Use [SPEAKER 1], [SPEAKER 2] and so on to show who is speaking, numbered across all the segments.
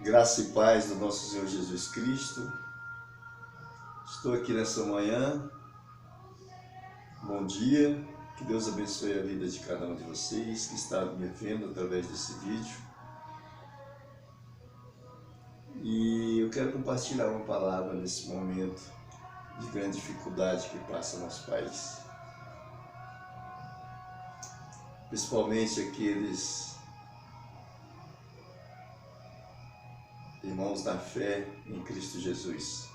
[SPEAKER 1] Graça e paz do nosso Senhor Jesus Cristo. Estou aqui nessa manhã. Bom dia. Que Deus abençoe a vida de cada um de vocês que está me vendo através desse vídeo. E eu quero compartilhar uma palavra nesse momento de grande dificuldade que passa nosso país. Principalmente aqueles irmãos da fé em Cristo Jesus,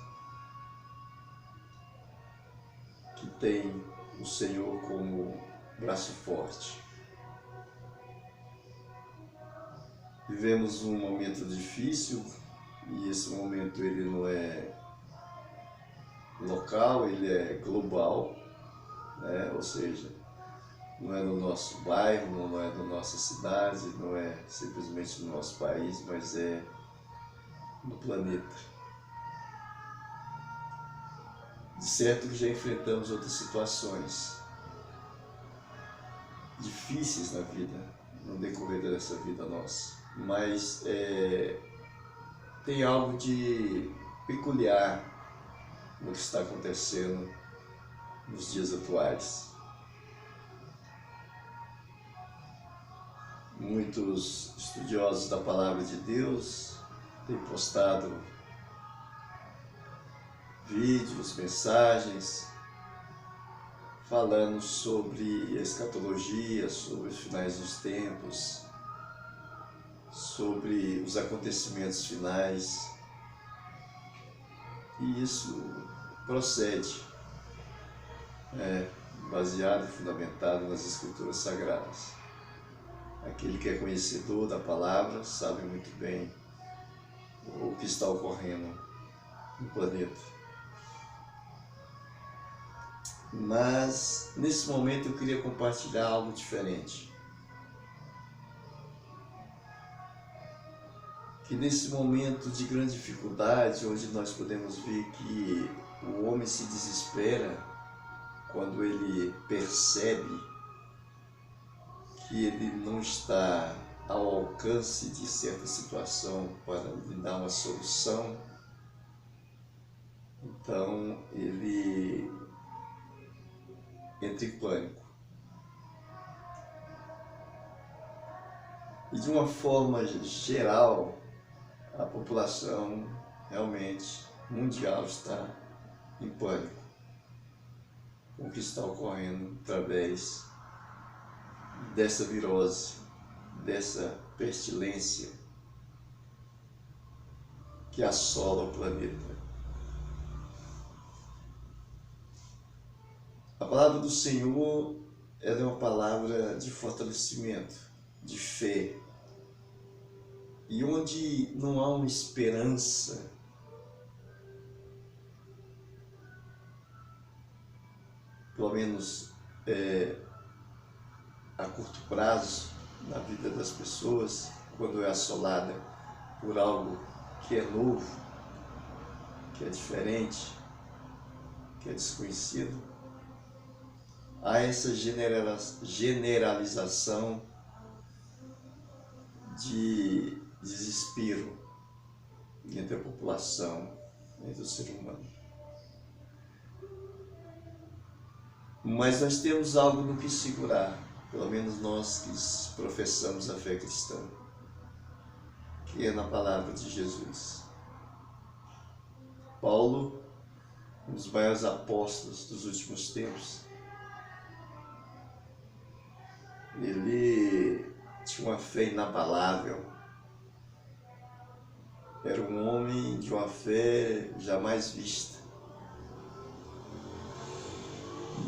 [SPEAKER 1] que tem o Senhor como braço forte. Vivemos um momento difícil e esse momento ele não é local, ele é global, né? Ou seja, não é no nosso bairro, não é na nossa cidade, não é simplesmente no nosso país, mas é no planeta. De certo que já enfrentamos outras situações difíceis na vida, no decorrer dessa vida nossa, mas tem algo de peculiar no que está acontecendo nos dias atuais. Muitos estudiosos da Palavra de Deus têm postado vídeos, mensagens, falando sobre a escatologia, sobre os finais dos tempos, sobre os acontecimentos finais. E isso procede, baseado e fundamentado nas Escrituras Sagradas. Aquele que é conhecedor da palavra sabe muito bem o que está ocorrendo no planeta. Mas nesse momento eu queria compartilhar algo diferente. Que nesse momento de grande dificuldade, onde nós podemos ver que o homem se desespera quando ele percebe que ele não está ao alcance de certa situação para lhe dar uma solução, então ele entra em pânico. E de uma forma geral, a população realmente mundial está em pânico com o que está ocorrendo através dessa virose, dessa pestilência que assola o planeta. A palavra do Senhor, ela é uma palavra de fortalecimento, de fé. E onde não há uma esperança, pelo menos a curto prazo, na vida das pessoas, quando é assolada por algo que é novo, que é diferente, que é desconhecido, há essa generalização de desespero entre a população, entre o ser humano. Mas nós temos algo no que segurar, pelo menos nós que professamos a fé cristã, que é na palavra de Jesus. Paulo, um dos maiores apóstolos dos últimos tempos, ele tinha uma fé inabalável. Era um homem de uma fé jamais vista.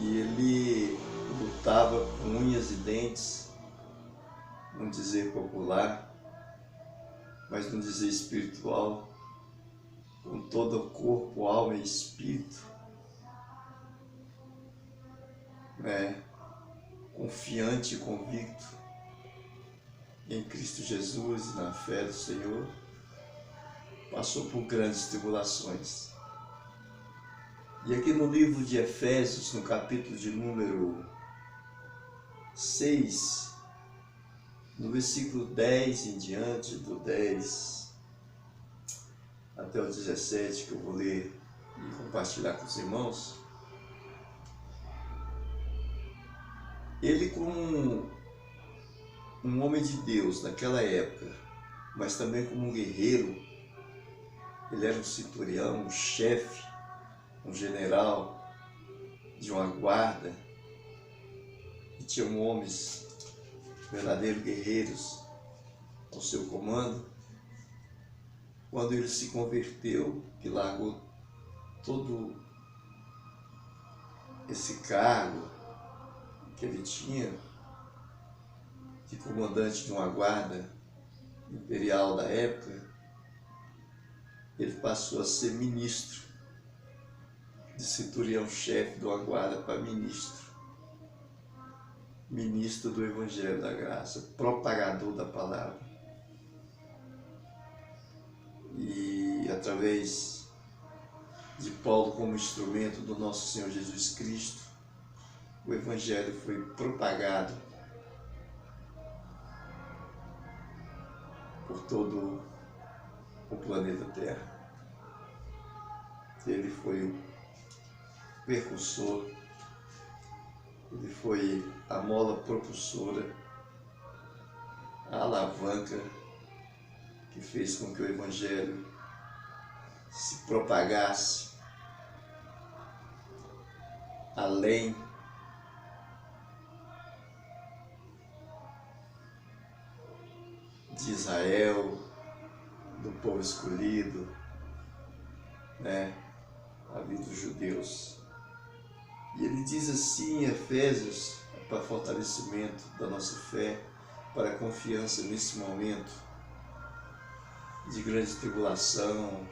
[SPEAKER 1] E ele lutava com unhas e dentes, num dizer popular, mas num dizer espiritual, com todo o corpo, alma e espírito, confiante e convicto em Cristo Jesus e na fé do Senhor, passou por grandes tribulações. E aqui no livro de Efésios, no capítulo de número 6, no versículo 10 em diante, do 10 até o 17, que eu vou ler e compartilhar com os irmãos. Ele, como um homem de Deus naquela época, mas também como um guerreiro, ele era um centurião, um chefe, um general de uma guarda, e tinham homens verdadeiros guerreiros ao seu comando. Quando ele se converteu, que largou todo esse cargo que ele tinha de comandante de uma guarda imperial da época, ele passou a ser ministro, de centurião-chefe de uma guarda para ministro do Evangelho da Graça, propagador da palavra. E através de Paulo como instrumento do nosso Senhor Jesus Cristo, o Evangelho foi propagado por todo o planeta Terra. Ele foi o precursor, ele foi a mola propulsora, a alavanca que fez com que o Evangelho se propagasse além de Israel, do povo escolhido, a vida dos judeus. E ele diz assim em Efésios, para fortalecimento da nossa fé, para a confiança nesse momento de grande tribulação,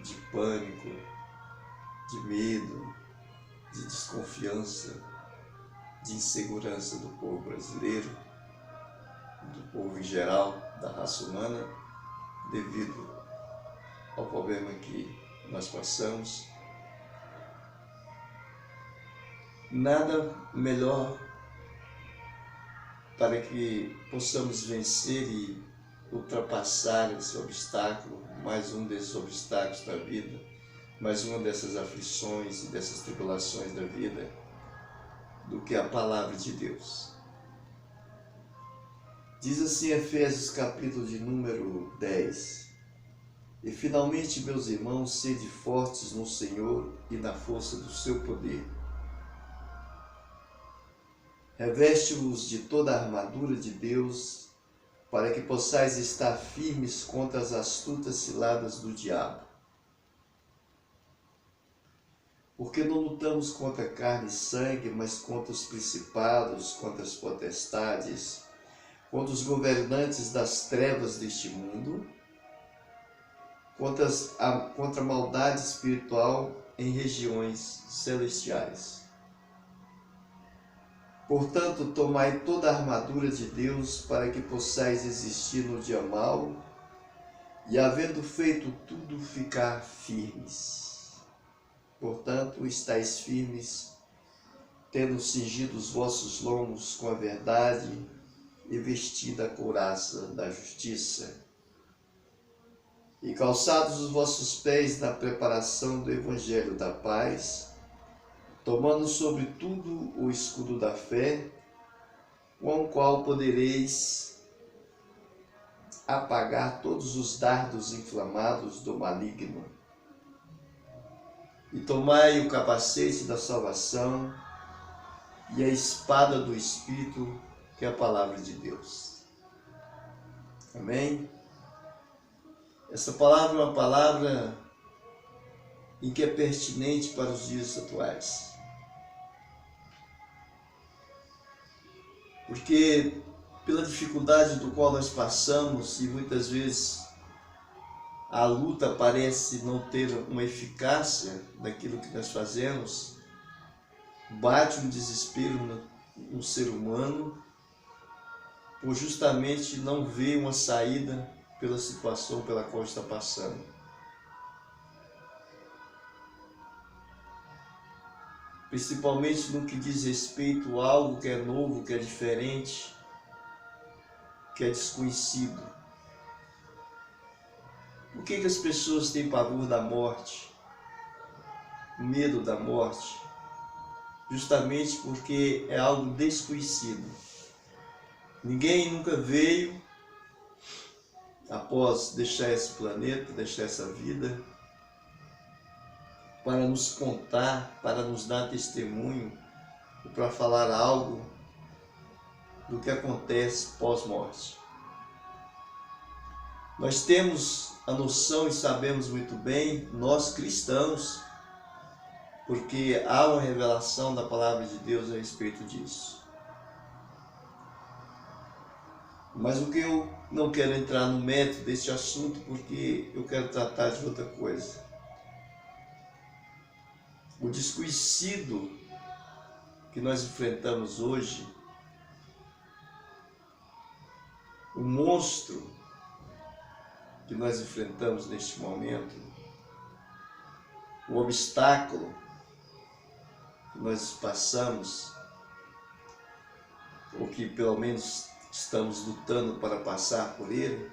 [SPEAKER 1] de pânico, de medo, de desconfiança, de insegurança do povo brasileiro, do povo em geral, da raça humana, devido ao problema que nós passamos. Nada melhor para que possamos vencer e ultrapassar esse obstáculo, mais um desses obstáculos da vida, mais uma dessas aflições e dessas tribulações da vida, do que a palavra de Deus. Diz assim Efésios capítulo de número 10: E finalmente, meus irmãos, sede fortes no Senhor e na força do seu poder. Reveste-vos de toda a armadura de Deus, para que possais estar firmes contra as astutas ciladas do diabo. Porque não lutamos contra carne e sangue, mas contra os principados, contra as potestades, contra os governantes das trevas deste mundo, contra a maldade espiritual em regiões celestiais. Portanto, tomai toda a armadura de Deus, para que possais resistir no dia mau, e havendo feito tudo, ficar firmes. Portanto, estais firmes, tendo cingido os vossos lombos com a verdade, e vestida a couraça da justiça, e calçados os vossos pés na preparação do Evangelho da paz, tomando sobretudo o escudo da fé, com o qual podereis apagar todos os dardos inflamados do maligno. E tomai o capacete da salvação e a espada do Espírito, que é a palavra de Deus. Amém? Essa palavra é uma palavra em que é pertinente para os dias atuais. Porque pela dificuldade do qual nós passamos, e muitas vezes a luta parece não ter uma eficácia daquilo que nós fazemos, bate um desespero no ser humano, por justamente não ver uma saída pela situação pela qual está passando. Principalmente no que diz respeito a algo que é novo, que é diferente, que é desconhecido. Por que as pessoas têm pavor da morte, medo da morte? Justamente porque é algo desconhecido. Ninguém nunca veio, após deixar esse planeta, deixar essa vida, para nos contar, para nos dar testemunho, ou para falar algo do que acontece pós-morte. Nós temos a noção e sabemos muito bem, nós cristãos, porque há uma revelação da palavra de Deus a respeito disso. Mas o que eu não quero entrar no mérito desse assunto, porque eu quero tratar de outra coisa. O desconhecido que nós enfrentamos hoje, o monstro que nós enfrentamos neste momento, o obstáculo que nós passamos, ou que pelo menos estamos lutando para passar por ele,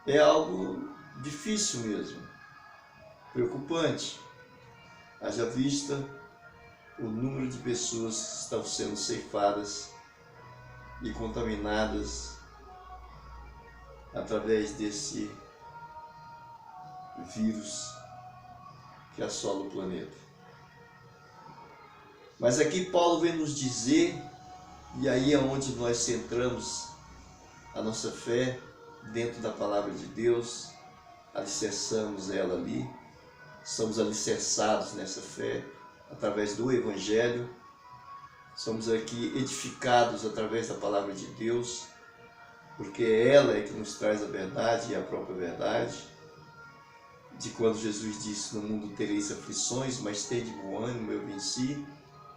[SPEAKER 1] é algo difícil mesmo, preocupante. Haja vista o número de pessoas que estão sendo ceifadas e contaminadas através desse vírus que assola o planeta. Mas aqui Paulo vem nos dizer, e aí é onde nós centramos a nossa fé dentro da palavra de Deus, alicerçamos ela ali, somos alicerçados nessa fé através do Evangelho, somos aqui edificados através da palavra de Deus, porque ela é que nos traz a verdade e a própria verdade, de quando Jesus disse: no mundo tereis aflições, mas tende bom ânimo, eu venci.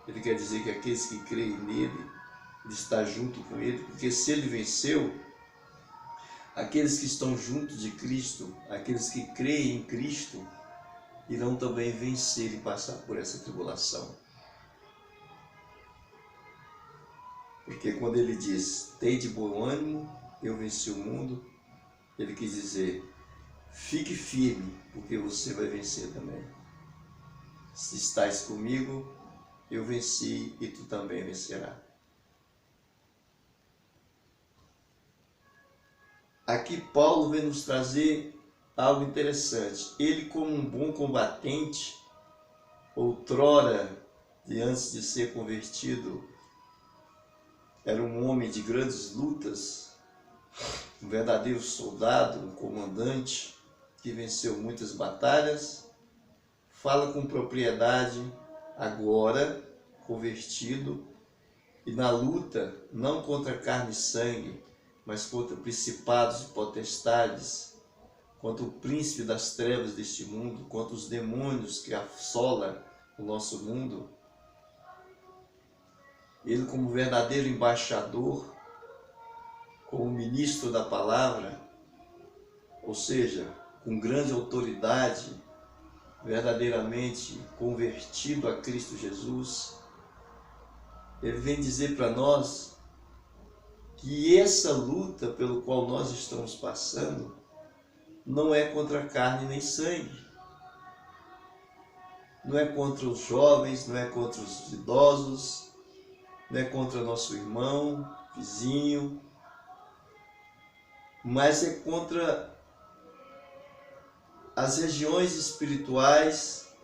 [SPEAKER 1] Ele quer dizer que aqueles que creem nele, ele está junto com ele, porque se ele venceu, aqueles que estão junto de Cristo, aqueles que creem em Cristo, irão também vencer e passar por essa tribulação. Porque quando ele diz: tende bom ânimo, eu venci o mundo, ele quis dizer: fique firme, porque você vai vencer também. Se estás comigo, eu venci e tu também vencerás. Aqui Paulo vem nos trazer algo interessante. Ele, como um bom combatente, outrora, antes de ser convertido, era um homem de grandes lutas, um verdadeiro soldado, um comandante que venceu muitas batalhas. Fala com propriedade, agora convertido, e na luta não contra carne e sangue, mas contra principados e potestades, contra o príncipe das trevas deste mundo, contra os demônios que assolam o nosso mundo. Ele, como verdadeiro embaixador, como ministro da palavra, ou seja, com grande autoridade, verdadeiramente convertido a Cristo Jesus, ele vem dizer para nós que essa luta pelo qual nós estamos passando não é contra carne nem sangue, não é contra os jovens, não é contra os idosos, não é contra nosso irmão, vizinho, mas é contra as regiões espirituais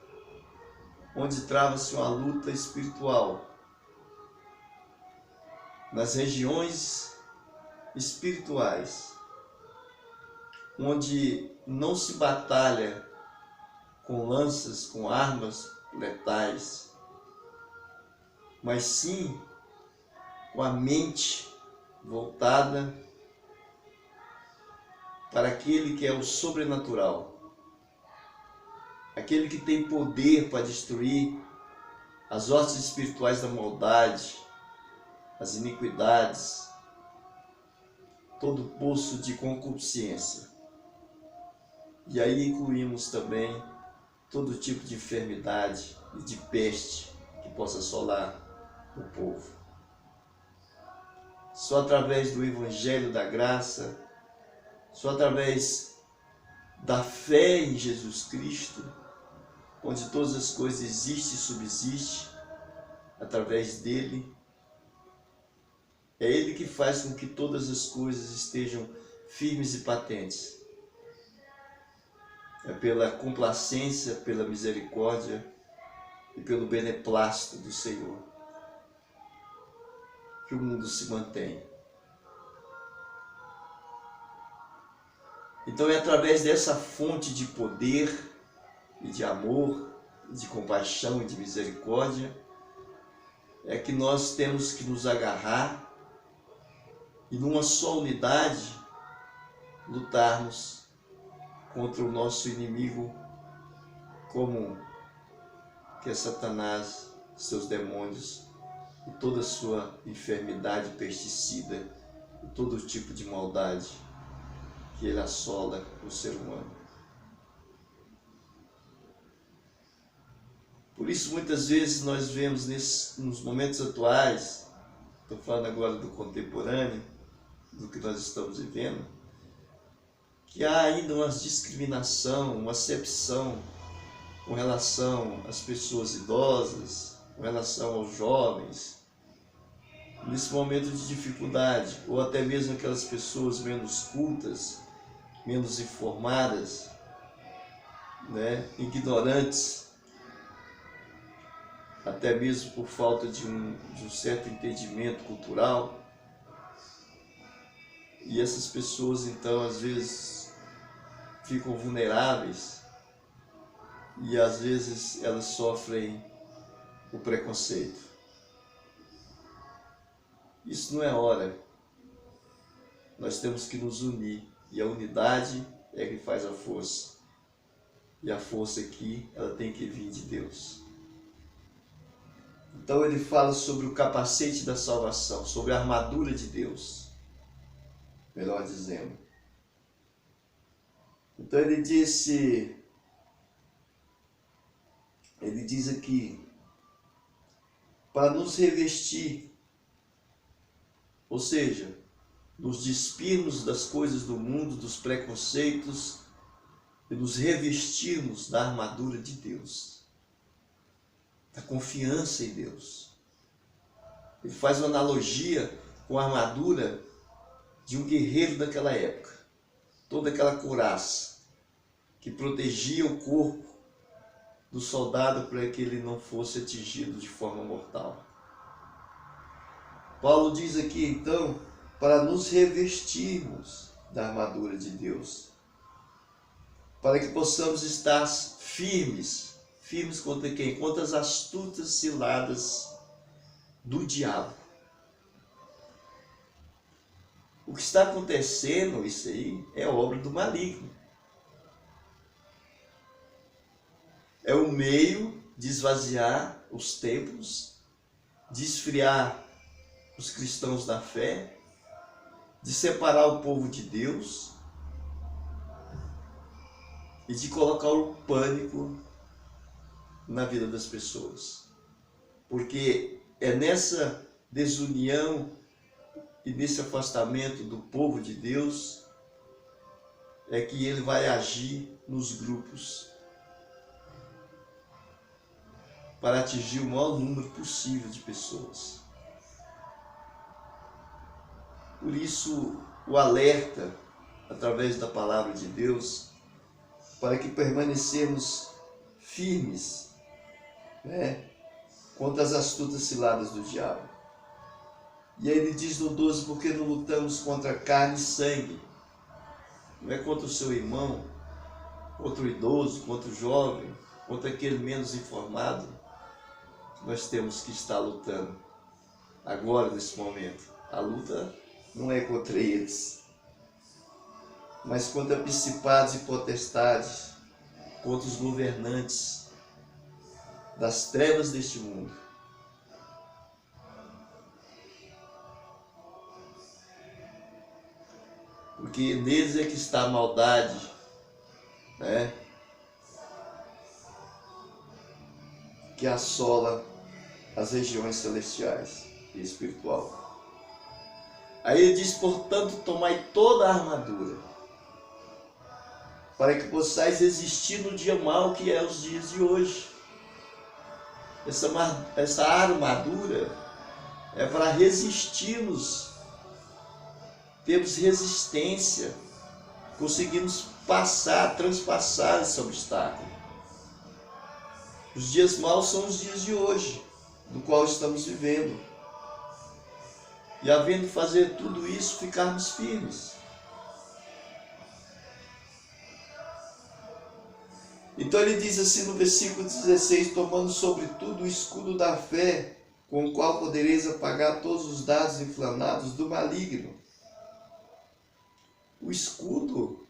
[SPEAKER 1] onde trava-se uma luta espiritual. Nas regiões espirituais, onde não se batalha com lanças, com armas letais, mas sim com a mente voltada para aquele que é o sobrenatural, aquele que tem poder para destruir as hostes espirituais da maldade, as iniquidades, todo poço de concupiscência. E aí incluímos também todo tipo de enfermidade e de peste que possa assolar o povo. Só através do Evangelho da Graça, Só através da fé em Jesus Cristo, onde todas as coisas existem e subsistem, através dele. É ele que faz com que todas as coisas estejam firmes e patentes. É pela complacência, pela misericórdia e pelo beneplácito do Senhor que o mundo se mantém. Então é através dessa fonte de poder e de amor, de compaixão e de misericórdia, é que nós temos que nos agarrar e numa só unidade lutarmos contra o nosso inimigo comum, que é Satanás, seus demônios e toda a sua enfermidade pesticida e todo tipo de maldade que ele assola o ser humano. Por isso, muitas vezes nós vemos nos momentos atuais, estou falando agora do contemporâneo, do que nós estamos vivendo, que há ainda uma discriminação, uma acepção com relação às pessoas idosas, com relação aos jovens, nesse momento de dificuldade, ou até mesmo aquelas pessoas menos cultas, menos informadas, ignorantes, até mesmo por falta de um certo entendimento cultural. E essas pessoas, então, às vezes ficam vulneráveis e às vezes elas sofrem o preconceito. Isso não é hora. Nós temos que nos unir, e a unidade é que faz a força. E a força aqui, ela tem que vir de Deus. Então ele fala sobre o capacete da salvação, sobre a armadura de Deus, melhor dizendo. Então ele diz aqui, para nos revestir, ou seja, nos despirmos das coisas do mundo, dos preconceitos, e nos revestirmos da armadura de Deus, da confiança em Deus. Ele faz uma analogia com a armadura de um guerreiro daquela época, toda aquela couraça que protegia o corpo do soldado para que ele não fosse atingido de forma mortal. Paulo diz aqui, então, para nos revestirmos da armadura de Deus, para que possamos estar firmes. Firmes contra quem? Contra as astutas ciladas do diabo. O que está acontecendo, isso aí, é obra do maligno. É o meio de esvaziar os templos, de esfriar os cristãos da fé, de separar o povo de Deus e de colocar o pânico na vida das pessoas. Porque é nessa desunião e nesse afastamento do povo de Deus é que ele vai agir nos grupos para atingir o maior número possível de pessoas. Por isso, o alerta, através da palavra de Deus, para que permanecemos firmes, contra as astutas ciladas do diabo. E aí ele diz no 12, porque não lutamos contra carne e sangue, não é contra o seu irmão, contra o idoso, contra o jovem, contra aquele menos informado, que nós temos que estar lutando agora, nesse momento. A luta não é contra eles, mas contra principados e potestades, contra os governantes das trevas deste mundo. Porque neles é que está a maldade, que assola as regiões celestiais e espiritual. Aí ele diz, portanto, tomai toda a armadura. para que possais resistir no dia mau que é os dias de hoje. Essa armadura é para resistirmos, termos resistência, conseguirmos transpassar esse obstáculo. Os dias maus são os dias de hoje, do qual estamos vivendo. E havendo fazer tudo isso, ficarmos firmes. Então ele diz assim no versículo 16, tomando sobretudo o escudo da fé, com o qual podereis apagar todos os dardos inflamados do maligno. O escudo,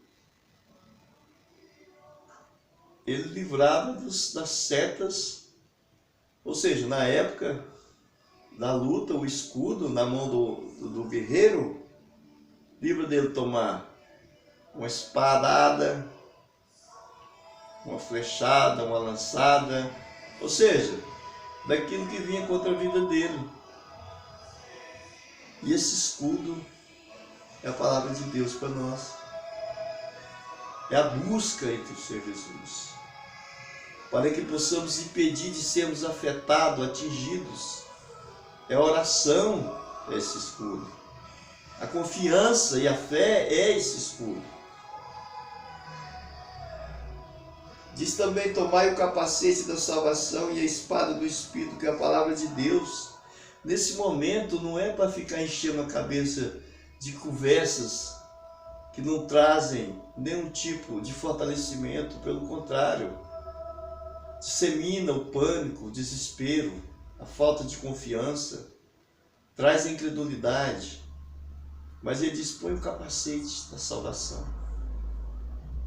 [SPEAKER 1] ele livrava das setas, ou seja, na época da luta, o escudo na mão do guerreiro, livra dele tomar uma espadada, uma flechada, uma lançada, ou seja, daquilo que vinha contra a vida dele. E esse escudo é a palavra de Deus para nós. É a busca entre o Senhor Jesus, para que possamos impedir de sermos afetados, atingidos. É a oração, é esse escudo. A confiança e a fé é esse escudo. Diz também, tomai o capacete da salvação e a espada do Espírito, que é a palavra de Deus. Nesse momento não é para ficar enchendo a cabeça de conversas que não trazem nenhum tipo de fortalecimento, pelo contrário, dissemina o pânico, o desespero, a falta de confiança, traz a incredulidade. Mas ele diz, põe o capacete da salvação.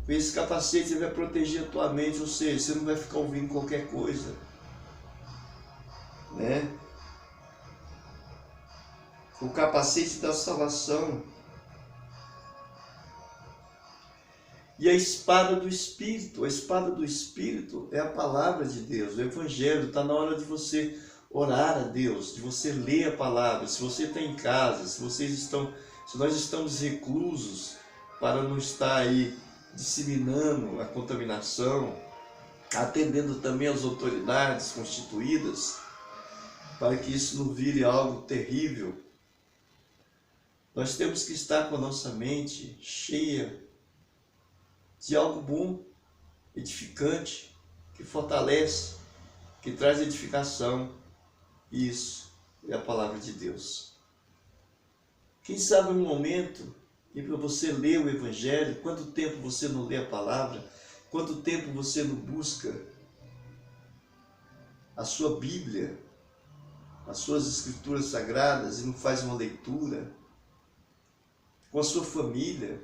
[SPEAKER 1] Esse capacete vai proteger a tua mente, ou seja, você não vai ficar ouvindo qualquer coisa, né? O capacete da salvação e a espada do Espírito. A espada do Espírito é a palavra de Deus, o Evangelho. Está na hora de você orar a Deus, de você ler a palavra. Se você está em casa, se nós estamos reclusos, para não estar aí disseminando a contaminação, atendendo também às autoridades constituídas, para que isso não vire algo terrível. Nós temos que estar com a nossa mente cheia de algo bom, edificante, que fortalece, que traz edificação. Isso é a palavra de Deus. Quem sabe um momento e para você ler o Evangelho, quanto tempo você não lê a palavra, quanto tempo você não busca a sua Bíblia, as suas escrituras sagradas e não faz uma leitura com a sua família.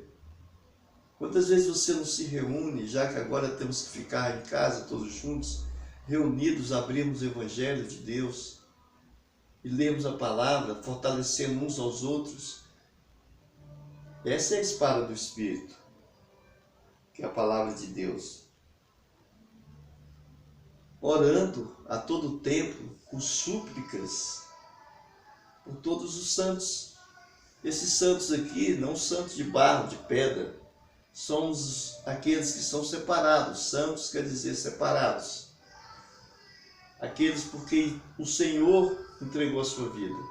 [SPEAKER 1] Quantas vezes você não se reúne, já que agora temos que ficar em casa todos juntos, reunidos, abrimos o Evangelho de Deus e lemos a palavra, fortalecendo uns aos outros. Essa é a espada do Espírito, que é a palavra de Deus. Orando a todo tempo, com súplicas, por todos os santos. Esses santos aqui, não santos de barro, de pedra, são aqueles que são separados. Santos quer dizer separados. Aqueles por quem o Senhor entregou a sua vida.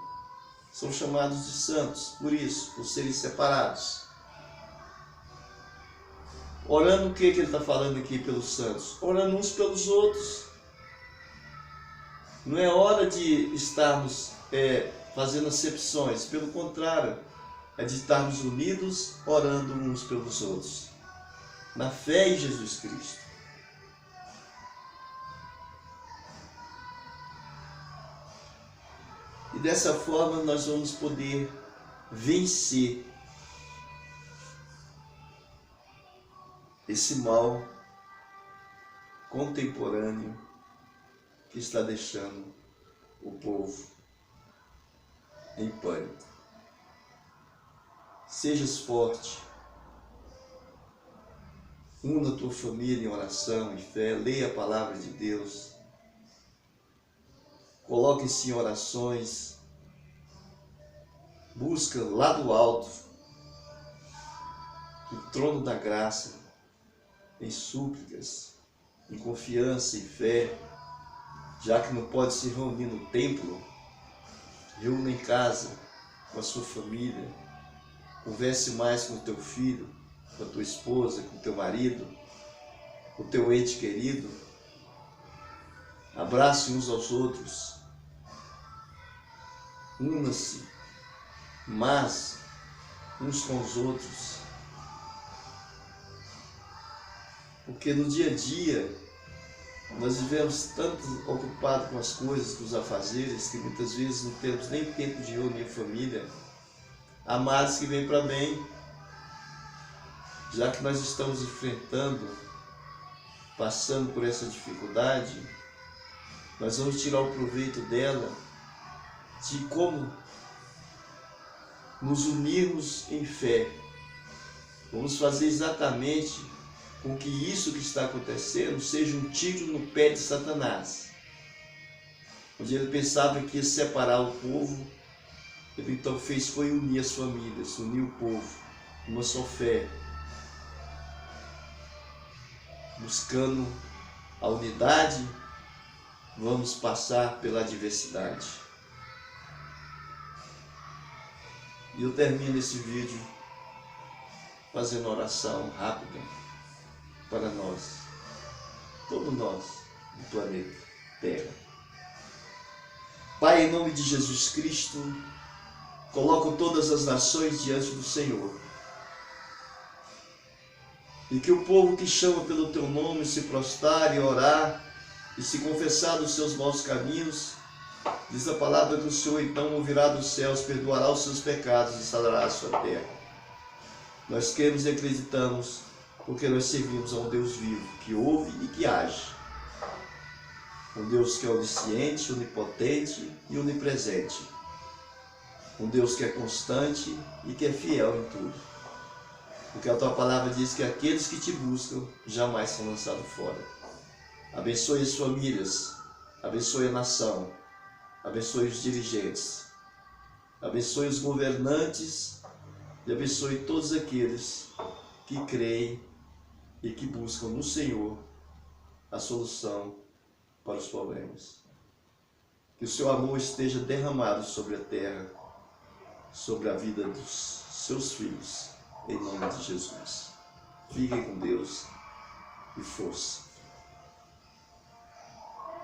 [SPEAKER 1] São chamados de santos, por isso, por serem separados. Orando o que ele está falando aqui pelos santos? Orando uns pelos outros. Não é hora de estarmos fazendo acepções, pelo contrário, é de estarmos unidos, orando uns pelos outros, na fé em Jesus Cristo. E dessa forma nós vamos poder vencer esse mal contemporâneo que está deixando o povo em pânico. Sejas forte, una a tua família em oração e fé, leia a palavra de Deus, coloque-se em orações, busca lá do alto, do trono da graça, em súplicas, em confiança e fé, já que não pode se reunir no templo, reúna em casa com a sua família, converse mais com o teu filho, com a tua esposa, com o teu marido, com o teu ente querido, abrace uns aos outros, una-se mais uns com os outros, porque no dia a dia nós vivemos tanto ocupados com as coisas, com os afazeres, que muitas vezes não temos nem tempo de reunir a família. Amados que vem para bem, já que nós estamos enfrentando, passando por essa dificuldade, nós vamos tirar o proveito dela, de como nos unirmos em fé. Vamos fazer exatamente com que isso que está acontecendo seja um tiro no pé de Satanás. Onde ele pensava que ia separar o povo, ele então fez foi unir as famílias, unir o povo, uma só fé, buscando a unidade, vamos passar pela adversidade. E eu termino esse vídeo fazendo oração rápida para nós, todos nós do planeta Terra. Pai, em nome de Jesus Cristo, coloco todas as nações diante do Senhor. E que o povo que chama pelo teu nome se prostrar e orar e se confessar dos seus maus caminhos, diz a palavra que o Senhor então ouvirá dos céus, perdoará os seus pecados e sarará a sua terra. Nós cremos e acreditamos, porque nós servimos a um Deus vivo, que ouve e que age. Um Deus que é onisciente, onipotente e onipresente. Um Deus que é constante e que é fiel em tudo. Porque a tua palavra diz que aqueles que te buscam jamais são lançados fora. Abençoe as famílias, abençoe a nação, abençoe os dirigentes, abençoe os governantes e abençoe todos aqueles que creem e que buscam no Senhor a solução para os problemas. Que o seu amor esteja derramado sobre a terra, sobre a vida dos seus filhos, em nome de Jesus. Fiquem com Deus e força.